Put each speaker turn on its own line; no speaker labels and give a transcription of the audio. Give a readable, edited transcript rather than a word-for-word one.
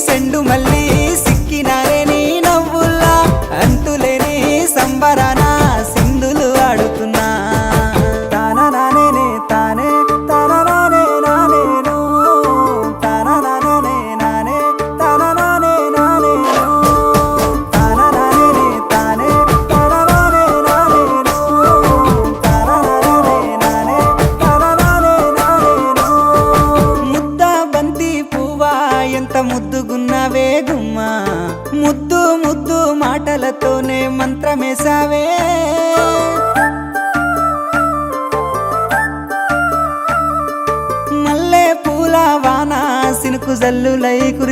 సెండు మళ్ళీ సిక్కినారే నీ నవ్వుల్లా అంతులేని సంబరాన సింధులు ఆడుతున్నా తాననానే తానే తాననానే నానేను తాననానే నానే తాననానే నానేను తాననానే తానే తాననానే నానేను తాననానే నానే తాననానే నానేను ముద్ద బంతి పువ్వా ఎంత ముద్దుగున్నావే గుమ్మా ముద్దు ముద్దు మాటలతోనే మంత్రమేసావే మల్లె పూల వాన సినుకు జల్లులై